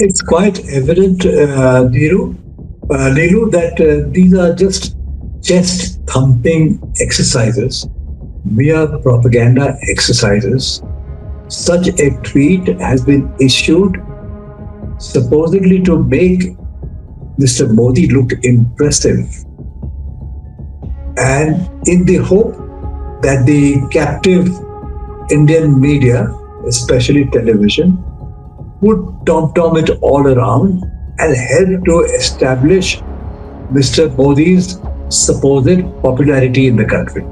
It's quite evident, Neelu, that these are just chest thumping exercises, mere propaganda exercises. Such a tweet has been issued supposedly to make Mr. Modi look impressive and in the hope that the captive Indian media, especially television, would tom-tom it all around and help to establish Mr. Modi's supposed popularity in the country.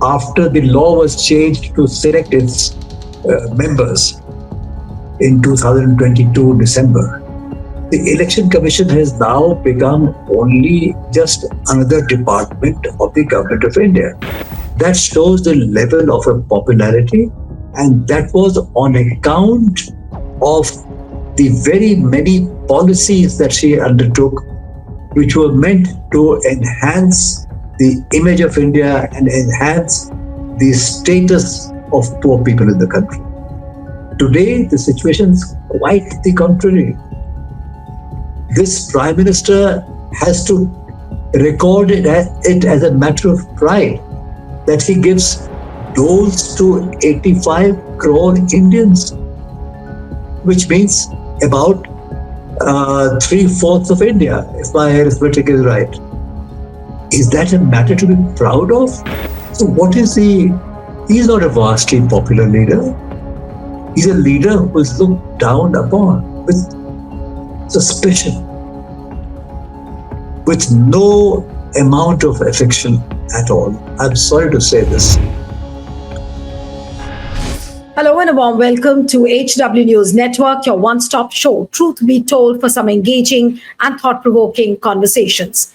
After the law was changed to select its members in 2022 December, the Election Commission has now become only just another department of the Government of India. That shows the level of her popularity, and that was on account of the very many policies that she undertook, which were meant to enhance the image of India and enhance the status of poor people in the country. Today, the situation is quite the contrary. This Prime Minister has to record it as a matter of pride that he gives dose to 85 crore Indians, which means about 3/4 of India, if my arithmetic is right. Is that a matter to be proud of? So what is he's not a vastly popular leader. He's a leader who is looked down upon with suspicion, with no amount of affection at all. I'm sorry to say this. Hello and a warm welcome to HW News Network, your one-stop show, truth be told, for some engaging and thought-provoking conversations.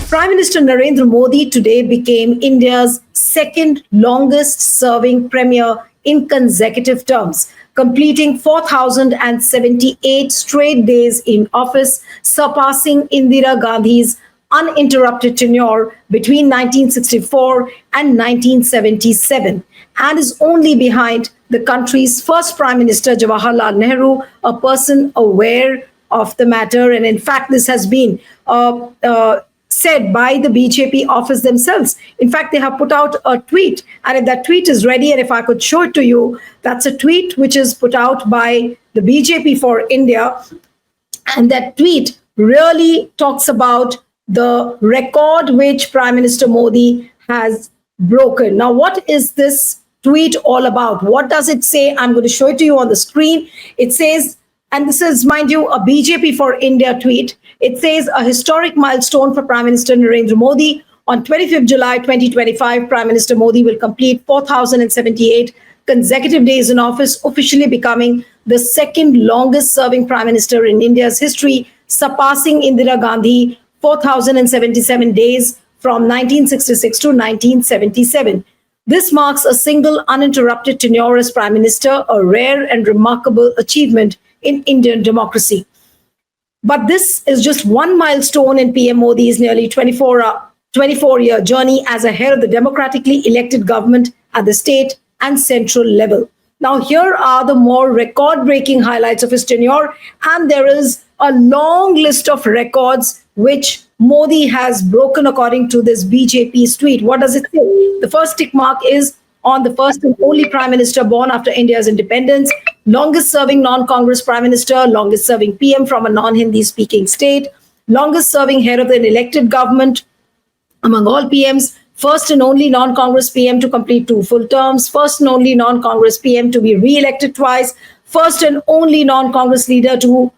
Prime Minister Narendra Modi today became India's second longest serving premier in consecutive terms, completing 4,078 straight days in office, surpassing Indira Gandhi's uninterrupted tenure between 1964 and 1977, and is only behind the country's first Prime Minister, Jawaharlal Nehru, a person aware of the matter. And in fact, this has been said by the BJP office themselves. In fact, they have put out a tweet, and if that tweet is ready, and if I could show it to you, that's a tweet which is put out by the BJP for India. And that tweet really talks about the record which Prime Minister Modi has broken. Now, what is this tweet all about? What does it say? I'm going to show it to you on the screen. It says, and this is, mind you, a BJP for India tweet. It says, a historic milestone for Prime Minister Narendra Modi. On 25th July 2025, Prime Minister Modi will complete 4,078 consecutive days in office, officially becoming the second longest serving Prime Minister in India's history, surpassing Indira Gandhi, 4,077 days from 1966 to 1977. This marks a single uninterrupted tenure as Prime Minister, a rare and remarkable achievement in Indian democracy. But this is just one milestone in PM Modi's nearly 24-year journey as a head of the democratically elected government at the state and central level. Now, here are the more record-breaking highlights of his tenure, and there is a long list of records which Modi has broken according to this BJP's tweet. What does it say? The first tick mark is on the first and only Prime Minister born after India's independence, longest serving non-Congress Prime Minister, longest serving PM from a non-Hindi speaking state, longest serving head of an elected government among all PMs, first and only non-Congress PM to complete 2 full terms, first and only non-Congress PM to be re-elected twice, first and only non-Congress leader to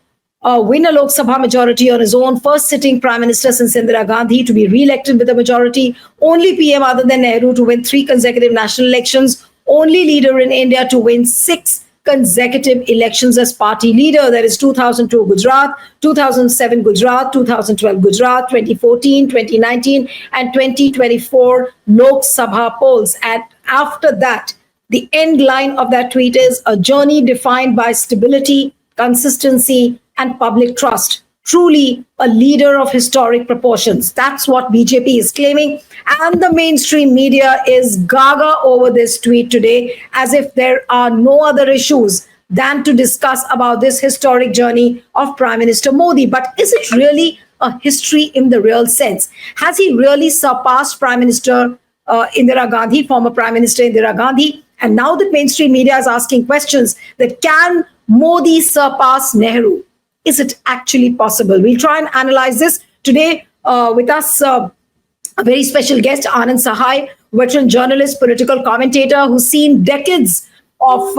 win a Lok Sabha majority on his own, first sitting Prime Minister since Indira Gandhi to be re-elected with a majority, only PM other than Nehru to win 3 consecutive national elections, only leader in India to win 6 consecutive elections as party leader. That is 2002 Gujarat, 2007 Gujarat, 2012 Gujarat, 2014, 2019, and 2024 Lok Sabha polls. And after that, the end line of that tweet is a journey defined by stability, consistency, and public trust. Truly a leader of historic proportions. That's what BJP is claiming. And the mainstream media is gaga over this tweet today, as if there are no other issues than to discuss about this historic journey of Prime Minister Modi. But is it really a history in the real sense? Has he really surpassed Prime Minister Indira Gandhi, former Prime Minister Indira Gandhi? And now the mainstream media is asking questions that can Modi surpass Nehru? Is it actually possible? We'll try and analyze this today with us. A very special guest, Anand Sahay, veteran journalist, political commentator who's seen decades of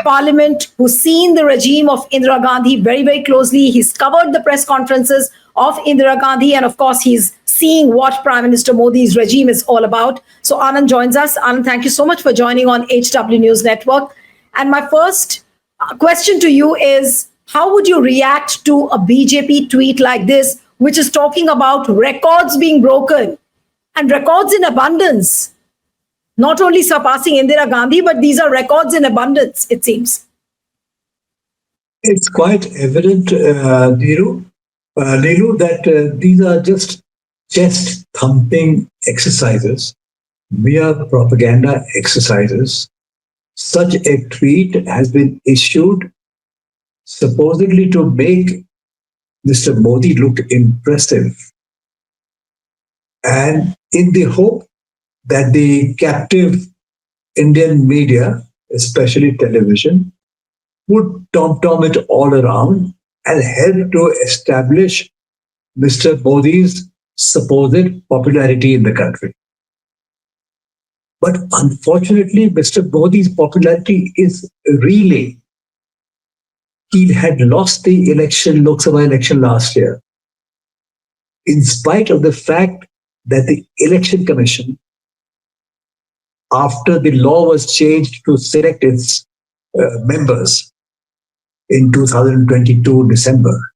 parliament, who's seen the regime of Indira Gandhi very, very closely. He's covered the press conferences of Indira Gandhi, and of course, he's seeing what Prime Minister Modi's regime is all about. So Anand joins us. Anand, thank you so much for joining on HW News Network. And my first question to you is, how would you react to a BJP tweet like this, which is talking about records being broken and records in abundance? Not only surpassing Indira Gandhi, but these are records in abundance, it seems. It's quite evident, Neelu, that these are just chest thumping exercises, mere propaganda exercises. Such a tweet has been issued supposedly to make Mr. Modi look impressive, and in the hope that the captive Indian media, especially television, would tom-tom it all around and help to establish Mr. Modi's supposed popularity in the country. But unfortunately, Mr. Modi's popularity is reeling. He had lost the election, Lok Sabha election last year, in spite of the fact that the Election Commission, after the law was changed to select its members in 2022 December,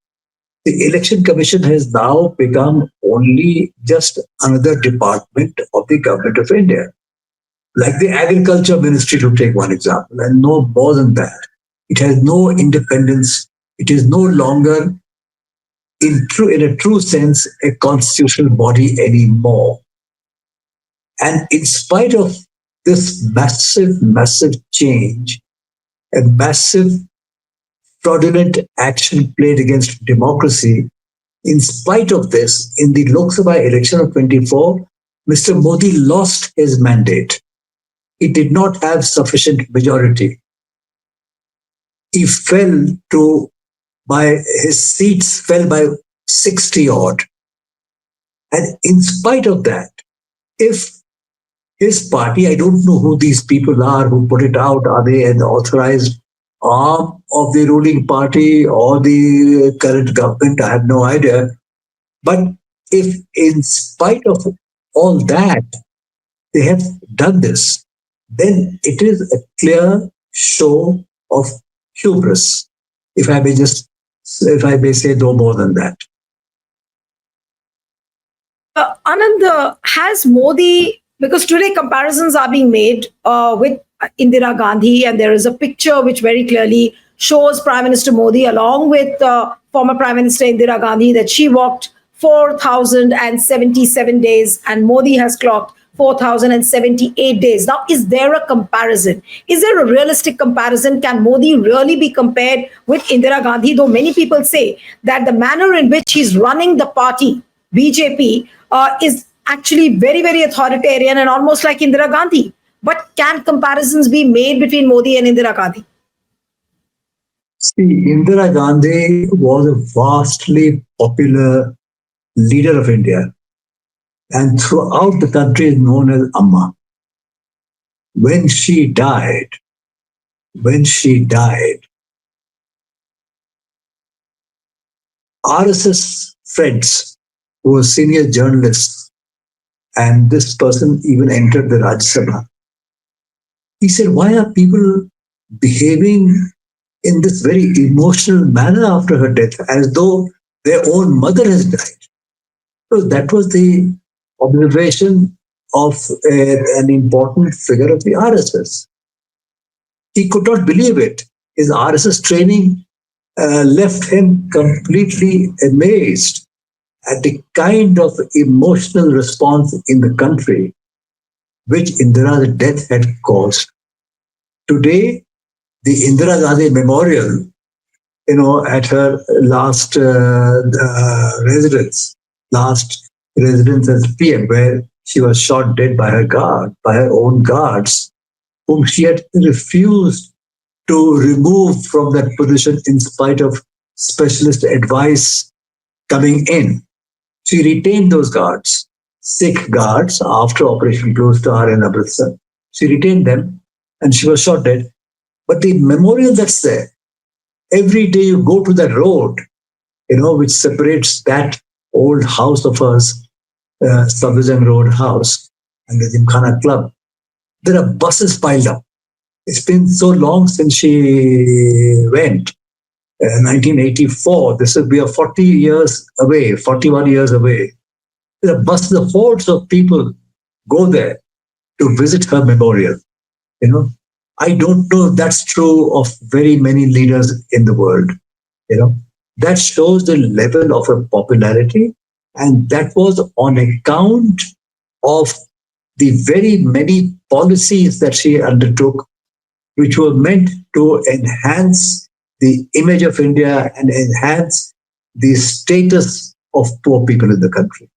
the Election Commission has now become only just another department of the government of India, like the Agriculture Ministry, to take one example, and no more than that. It has no independence. It is no longer, in a true sense, a constitutional body anymore. And in spite of this massive change, a massive fraudulent action played against democracy, in spite of this, in the Lok Sabha election of 24, Mr. Modi lost his mandate. He did not have sufficient majority. He fell his seats fell by 60 odd. And in spite of that, if his party, I don't know who these people are who put it out, are they an authorized arm of the ruling party or the current government? I have no idea. But if in spite of all that, they have done this, then it is a clear show of hubris, if I may say no more than that. Anand, has Modi, because today comparisons are being made with Indira Gandhi, and there is a picture which very clearly shows Prime Minister Modi along with former Prime Minister Indira Gandhi, that she walked 4,077 days and Modi has clocked 4,078 days. Now, is there a comparison? Is there a realistic comparison? Can Modi really be compared with Indira Gandhi? Though many people say that the manner in which he's running the party, BJP, is actually very, very authoritarian and almost like Indira Gandhi. But can comparisons be made between Modi and Indira Gandhi? See, Indira Gandhi was a vastly popular leader of India, and throughout the country is known as Amma. When she died, RSS friends who were senior journalists, and this person even entered the Rajya Sabha. He said, why are people behaving in this very emotional manner after her death, as though their own mother has died. So that was the observation of an important figure of the RSS. He could not believe it. His RSS training left him completely amazed at the kind of emotional response in the country which Indira's death had caused. Today, the Indira Gandhi Memorial, at her last residence as PM, where she was shot dead by by her own guards, whom she had refused to remove from that position in spite of specialist advice coming in. She retained those guards, Sikh guards, after Operation Blue Star in Amritsar. She retained them and she was shot dead. But the memorial that's there, every day you go to that road, which separates that old house of hers, Savizang Road house, and the Gymkhana Club, there are buses piled up. It's been so long since she went. 1984, this will be a 40 years away, 41 years away. There are buses, hordes of people go there to visit her memorial. You know, I don't know if that's true of very many leaders in the world. You know, that shows the level of her popularity, and that was on account of the very many policies that she undertook, which were meant to enhance the image of India and enhance the status of poor people in the country.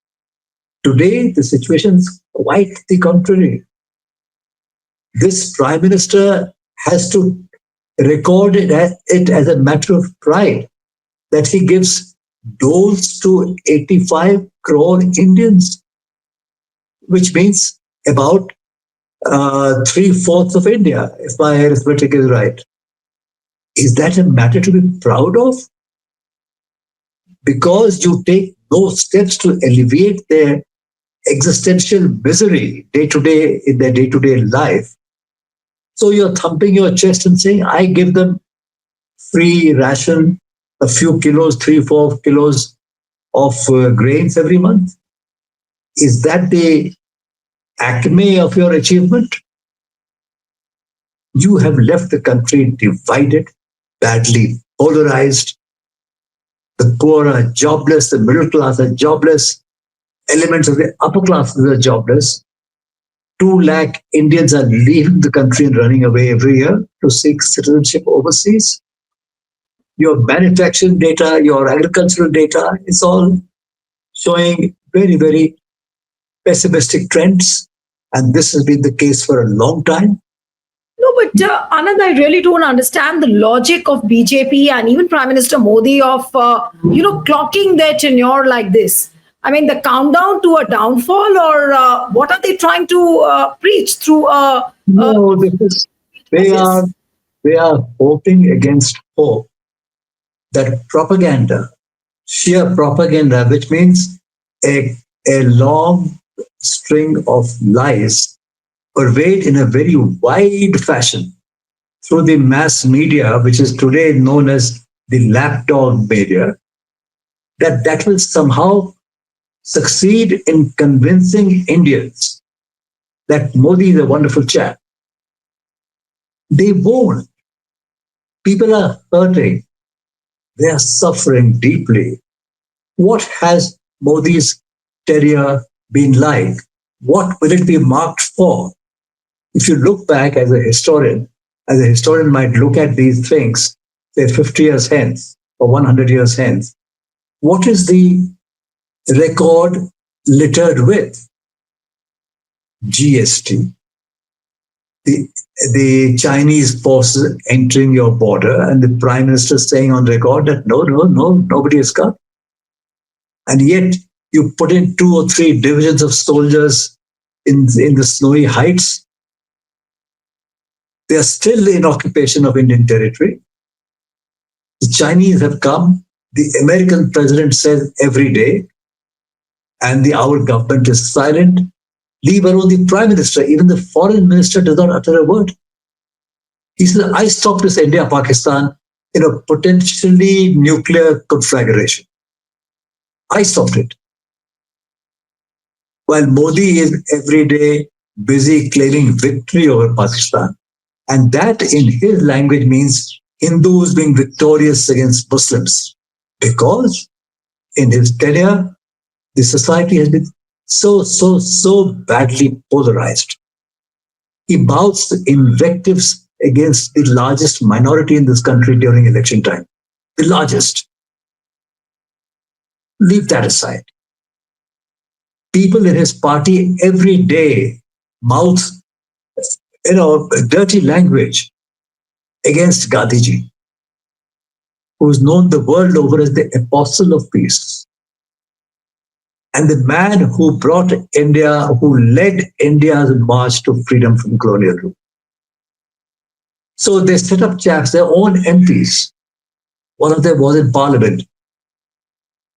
Today, the situation is quite the contrary. This prime minister has to record it as a matter of pride that he gives doles to 85 crore Indians, which means about three-fourths of India, if my arithmetic is right. Is that a matter to be proud of? Because you take no steps to alleviate their existential misery day to day in their day to day life. So you're thumping your chest and saying, I give them free ration, a few kilos, 3-4 kilos of grains every month. Is that the acme of your achievement? You have left the country divided, badly polarized. The poor are jobless, the middle class are jobless, elements of the upper classes are jobless. 2 lakh Indians are leaving the country and running away every year to seek citizenship overseas. Your manufacturing data, your agricultural data is all showing very, very pessimistic trends. And this has been the case for a long time. No, but Anand, I really don't understand the logic of BJP and even Prime Minister Modi of, clocking their tenure like this. I mean, the countdown to a downfall, or what are they trying to preach through No, they this? are they are hoping against hope that propaganda, sheer propaganda, which means a long string of lies purveyed in a very wide fashion through the mass media, which is today known as the lapdog media, that will somehow succeed in convincing Indians that Modi is a wonderful chap. They won't. People are hurting. They are suffering deeply. What has Modi's tenure been like? What will it be marked for? If you look back as a historian might look at these things, say 50 years hence or 100 years hence, what is the record littered with? GST, the, the Chinese forces entering your border, and the prime minister saying on record that no, no, no, nobody has come. And yet you put in 2 or 3 divisions of soldiers in the snowy heights. They are still in occupation of Indian territory. The Chinese have come. The American president says every day, and our government is silent. Leave alone the prime minister. Even the foreign minister does not utter a word. He said, I stopped this India-Pakistan in a potentially nuclear conflagration. I stopped it. While Modi is every day busy claiming victory over Pakistan. And that in his language means Hindus being victorious against Muslims. Because in his tenure, the society has been so badly polarized. He mouths invectives against the largest minority in this country during election time. The largest. Leave that aside. People in his party every day mouth, dirty language against Gandhiji, who is known the world over as the apostle of peace. And the man who brought India, who led India's march to freedom from colonial rule. So they set up chaps, their own MPs. One of them was in Parliament.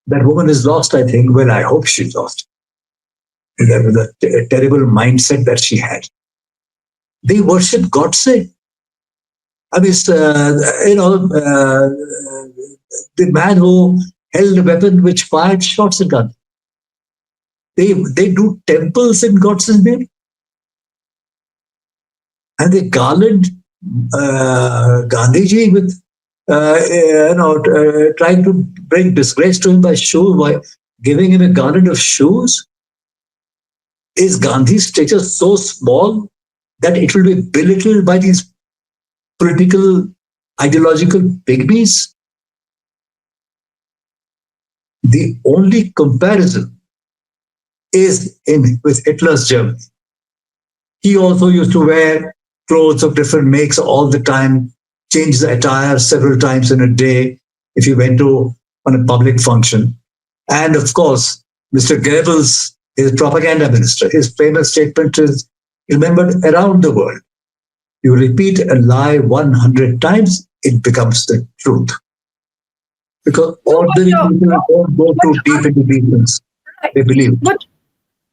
That woman is lost, I think. Well, I hope she's lost. That was a terrible mindset that she had. They worship Godse. I mean, the man who held a weapon which fired shots at Gandhi. They do temples in God's name. And they garland Gandhiji with, trying to bring disgrace to him by giving him a garland of shoes. Is Gandhi's stature so small that it will be belittled by these political, ideological pygmies? The only comparison is with Hitler's Germany. He also used to wear clothes of different makes all the time, change the attire several times in a day if he went on a public function. And of course, Mr. Goebbels, his propaganda minister, his famous statement is remembered around the world. You repeat a lie 100 times, it becomes the truth. Because ordinary people don't go too deep into these things. They believe. But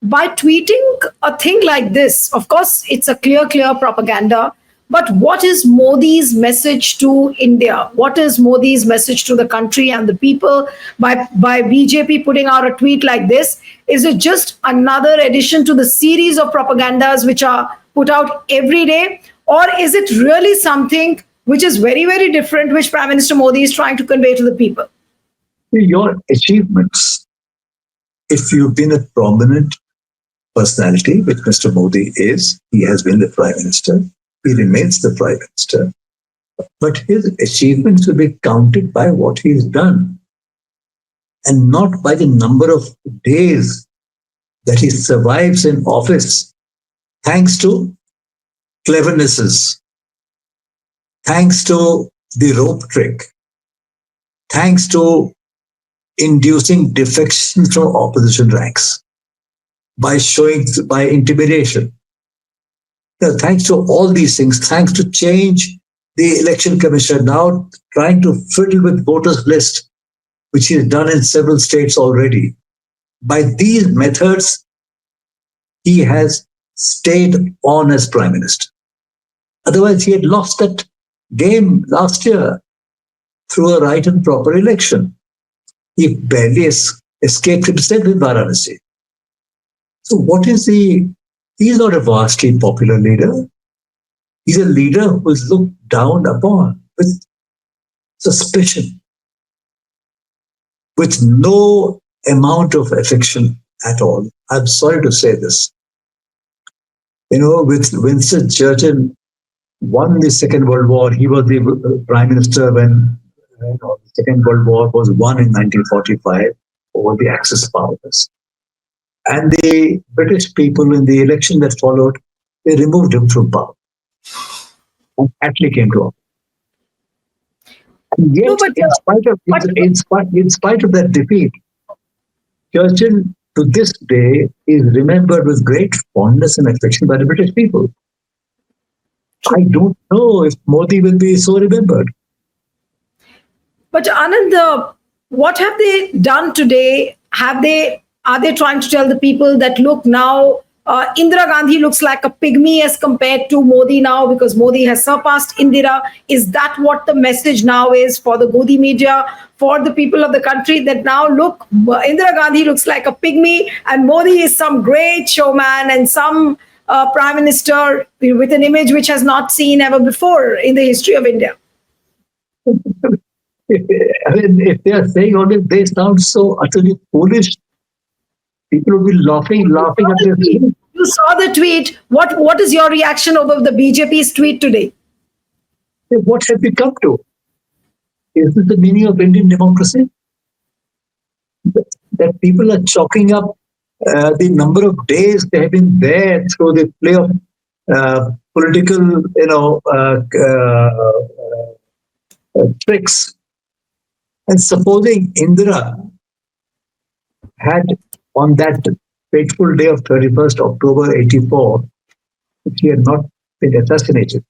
by tweeting a thing like this, of course, it's a clear propaganda. But what is Modi's message to India? What is Modi's message to the country and the people by BJP putting out a tweet like this? Is it just another addition to the series of propagandas which are put out every day? Or is it really something which is very different, which Prime Minister Modi is trying to convey to the people? Your achievements, if you've been a prominent personality, which Mr. Modi is, he has been the Prime Minister, he remains the Prime Minister, but his achievements will be counted by what he's done and not by the number of days that he survives in office thanks to clevernesses, thanks to the rope trick, thanks to inducing defection from opposition ranks, by intimidation. Thanks to all these things, thanks to change the election commission, now trying to fiddle with voters list, which he has done in several states already. By these methods, he has stayed on as Prime Minister. Otherwise, he had lost that game last year through a right and proper election. He barely escaped himself in Varanasi. So what is he's not a vastly popular leader. He's a leader who is looked down upon with suspicion, with no amount of affection at all. I'm sorry to say this. With Winston Churchill won the Second World War. He was the Prime Minister when the Second World War was won in 1945 over the Axis powers. And the British people in the election that followed, they removed him from power. And actually came to office. And yet, No, but, in spite of that defeat, Churchill to this day is remembered with great fondness and affection by the British people. I don't know if Modi will be so remembered. But Anand, what have they done today? Are they trying to tell the people that, look, now Indira Gandhi looks like a pygmy as compared to Modi now because Modi has surpassed Indira. Is that what the message now is for the Godi media, for the people of the country, that now look, Indira Gandhi looks like a pygmy and Modi is some great showman and some prime minister with an image which has not seen ever before in the history of India? I mean, if they are saying all this, they sound so utterly foolish. People will be laughing at this. You saw the tweet. What is your reaction over the BJP's tweet today? What have we come to? Is this the meaning of Indian democracy? That people are chalking up the number of days they have been there through the play of political, tricks. And supposing Indira had, on that fateful day of 31st October 84, if she had not been assassinated,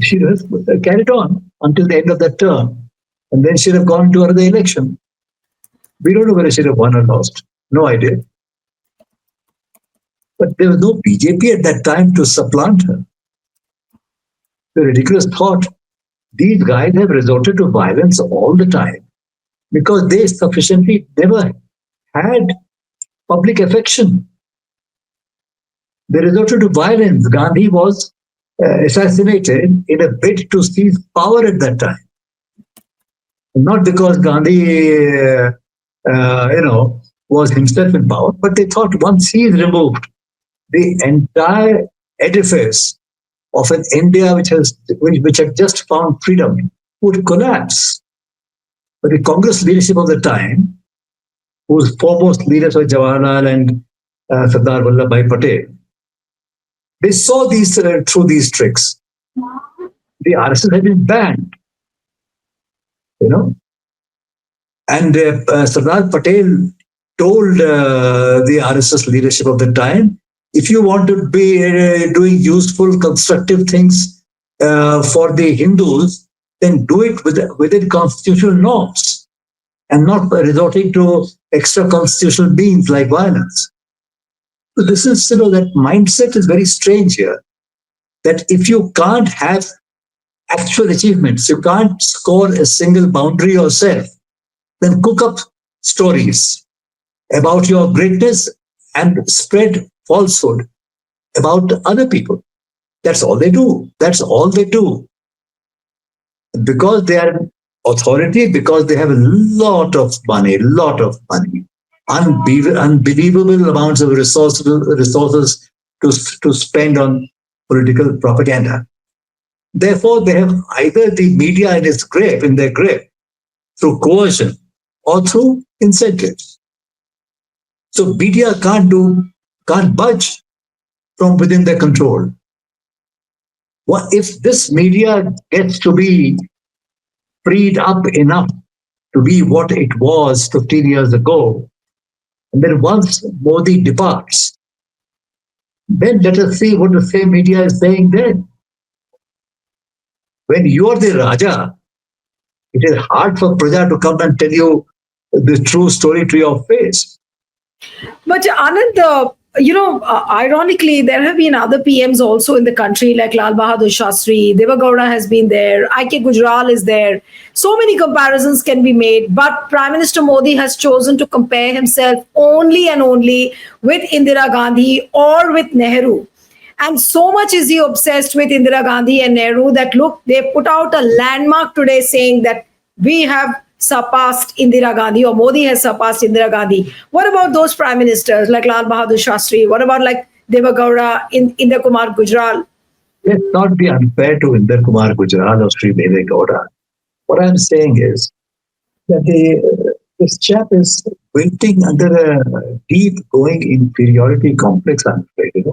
she would have carried on until the end of that term. And then she'd have gone to another election. We don't know whether she'd have won or lost. No idea. But there was no BJP at that time to supplant her. The ridiculous thought, these guys have resorted to violence all the time because they sufficiently never had public affection. They resorted to violence. Gandhi was assassinated in a bid to seize power at that time. Not because Gandhi, was himself in power, but they thought once he is removed, the entire edifice of an India which had just found freedom would collapse. But the Congress leadership of the time, whose foremost leaders were Jawaharlal and Sardar Vallabhbhai Patel, they saw these through these tricks. The RSS had been banned, and Sardar Patel told the RSS leadership of the time, if you want to be doing useful, constructive things for the Hindus, then do it within constitutional norms and not resorting to extra constitutional means like violence. So this is, that mindset is very strange here. That if you can't have actual achievements, you can't score a single boundary yourself, then cook up stories about your greatness and spread falsehood about other people. That's all they do. That's all they do. Because they are authority, because they have a lot of money, unbelievable amounts of resources to spend on political propaganda. Therefore, they have either the media in their grip through coercion or through incentives. So media can't budge from within their control. What if this media gets to be freed up enough to be what it was 15 years ago, and then once Modi departs, then let us see what the same media is saying then. When you are the Raja, it is hard for Praja to come and tell you the true story to your face. But Anand, ironically, there have been other PMs also in the country, like Lal Bahadur Shastri, Deva Gowda has been there, I.K. Gujral is there. So many comparisons can be made, but Prime Minister Modi has chosen to compare himself only and only with Indira Gandhi or with Nehru. And so much is he obsessed with Indira Gandhi and Nehru that, look, they put out a landmark today saying that we have surpassed Indira Gandhi, or Modi has surpassed Indira Gandhi. What about those prime ministers like Lal Bahadur Shastri? What about like Deva Gowda, Inder Kumar Gujral? Let's not be unfair to Inder Kumar Gujral or Sri Deva Gowda. What I'm saying is that this chap is waiting under a deep going inferiority complex, I'm afraid.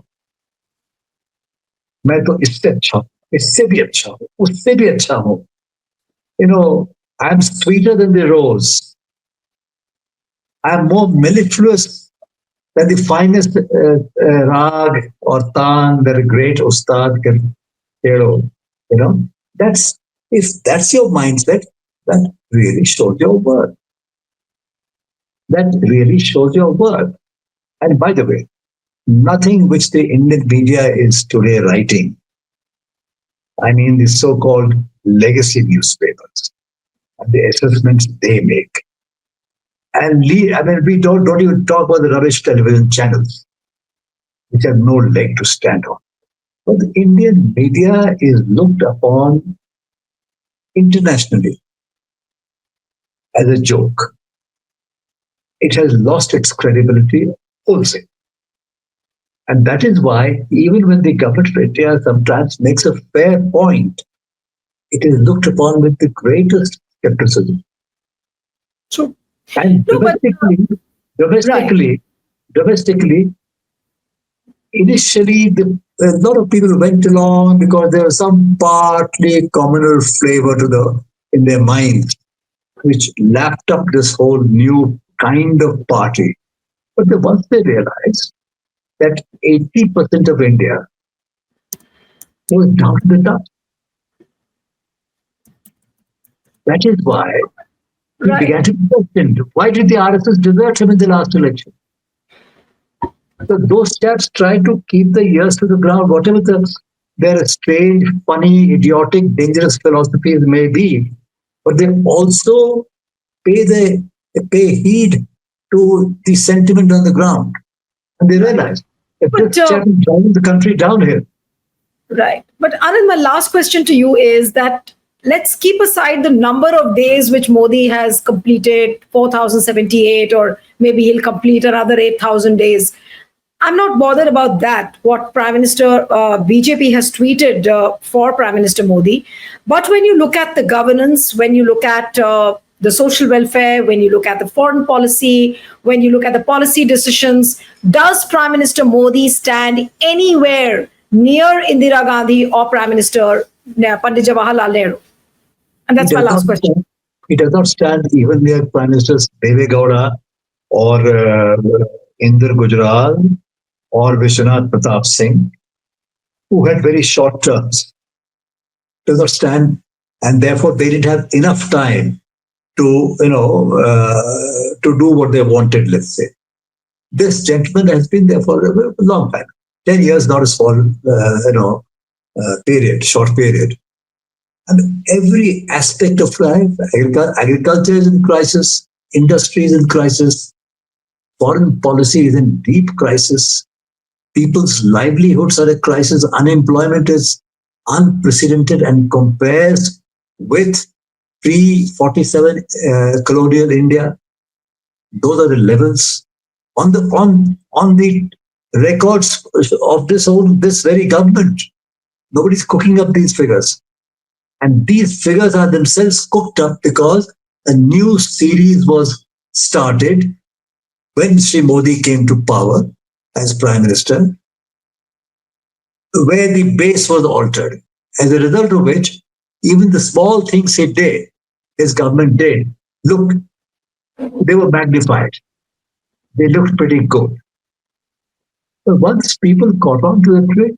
मैं तो इससे अच्छा हूँ, इससे भी अच्छा हूँ, उससे भी अच्छा हूँ. I'm sweeter than the rose. I'm more mellifluous than the finest rag or taan that a great ustad can hear. If that's your mindset, that really shows your worth. That really shows your worth. And by the way, nothing which the Indian media is today writing, I mean the so-called legacy newspapers, and the assessments they make. I mean, we don't even talk about the rubbish television channels, which have no leg to stand on. But the Indian media is looked upon internationally as a joke. It has lost its credibility wholesale. And that is why, even when the government of India sometimes makes a fair point, it is looked upon with the greatest skepticism. True. And No, but right. domestically, domestically, initially, a lot of people went along because there was some partly communal flavor to the in their minds, which lapped up this whole new kind of party. But once they realized that 80% of India was down to the dust, that is why he Right. began to be questioned. Why did the RSS desert him in the last election? So those chaps try to keep the ears to the ground, whatever their strange, funny, idiotic, dangerous philosophies may be. But they also pay heed to the sentiment on the ground. And they Right. realize that But this chap is driving the country downhill. right. But Anand, my last question to you is that let's keep aside the number of days which Modi has completed, 4,078, or maybe he'll complete another 8,000 days. I'm not bothered about that, what Prime Minister BJP has tweeted for Prime Minister Modi. But when you look at the governance, when you look at the social welfare, when you look at the foreign policy, when you look at the policy decisions, does Prime Minister Modi stand anywhere near Indira Gandhi or Prime Minister Pandit Jawaharlal Nehru? And He that's my does not last question. stand, he does not stand even near Prime Ministers Deve Gowda or Inder Gujral or Vishwanath Pratap Singh, who had very short terms. Does not stand, and therefore they didn't have enough time to to do what they wanted. Let's say this gentleman has been there for a long time, 10 years, not a small period, short period, and every aspect of life, agriculture is in crisis, industry is in crisis, foreign policy is in deep crisis, people's livelihoods are a crisis, unemployment is unprecedented and compares with pre 47 colonial India. Those are the levels on the records of this very government. Nobody's cooking up these figures, and these figures are themselves cooked up because a new series was started when Sri Modi came to power as Prime Minister, where the base was altered. As a result of which, even the small things he did, his government did, look, they were magnified. They looked pretty good. But once people caught on to the trick,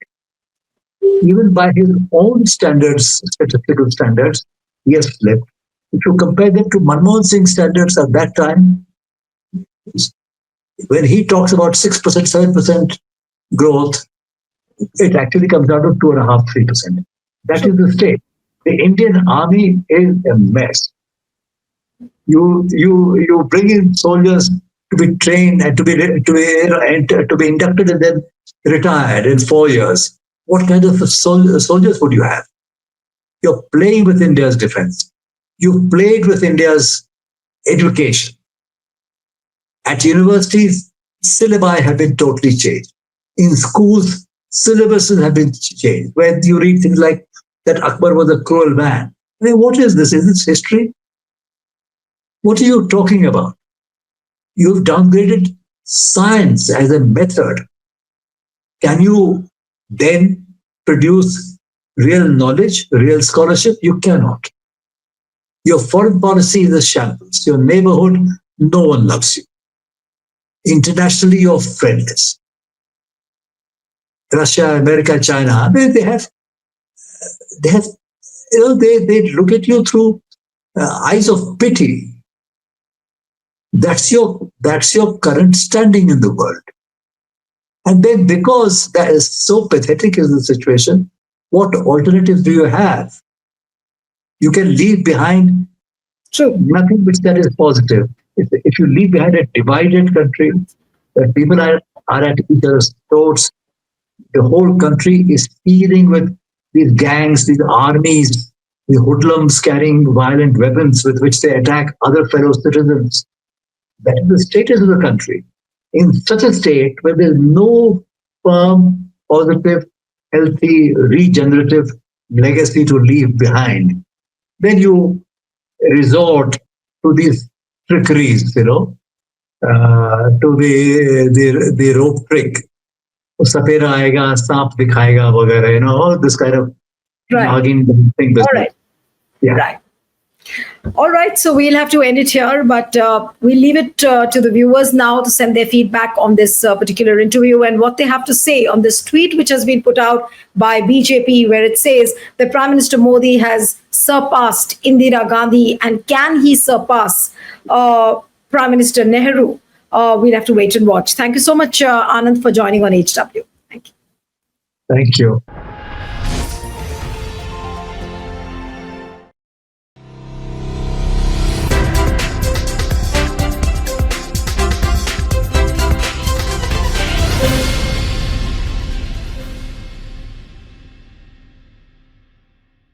even by his own standards, statistical standards, he has slipped. If you compare them to Manmohan Singh's standards at that time, when he talks about 6%, 7% growth, it actually comes down to 2.5%, 3%. That is the state. The Indian army is a mess. You bring in soldiers to be trained and to be inducted and then retired in 4 years. What kind of soldiers would you have? You're playing with India's defense. You've played with India's education. At universities, syllabi have been totally changed. In schools, syllabuses have been changed. Where you read things like that Akbar was a cruel man. I mean, what is this? Is this history? What are you talking about? You've downgraded science as a method. Can you then produce real knowledge, real scholarship? You cannot. Your foreign policy is a shambles. Your neighborhood, no one loves you. Internationally, you're friendless. Russia, America, China, they have, they look at you through eyes of pity. That's your current standing in the world. And then, because that is so pathetic is the situation, what alternatives do you have? You can leave behind True. nothing which that is positive. If you leave behind a divided country where people are at each other's throats, the whole country is seething with these gangs, these armies, the hoodlums carrying violent weapons with which they attack other fellow citizens. That is the status of the country. In such a state where there's no firm, positive, healthy, regenerative legacy to leave behind, then you resort to these trickeries, to the rope trick. सपेरा आएगा सांप दिखाएगा वगैरह, all this kind of Right. bargain thing All business. right. Yeah. Right. All right, so we'll have to end it here, but we'll leave it to the viewers now to send their feedback on this particular interview and what they have to say on this tweet, which has been put out by BJP, where it says that Prime Minister Modi has surpassed Indira Gandhi, and can he surpass Prime Minister Nehru? We'll have to wait and watch. Thank you so much, Anand, for joining on HW. Thank you. Thank you.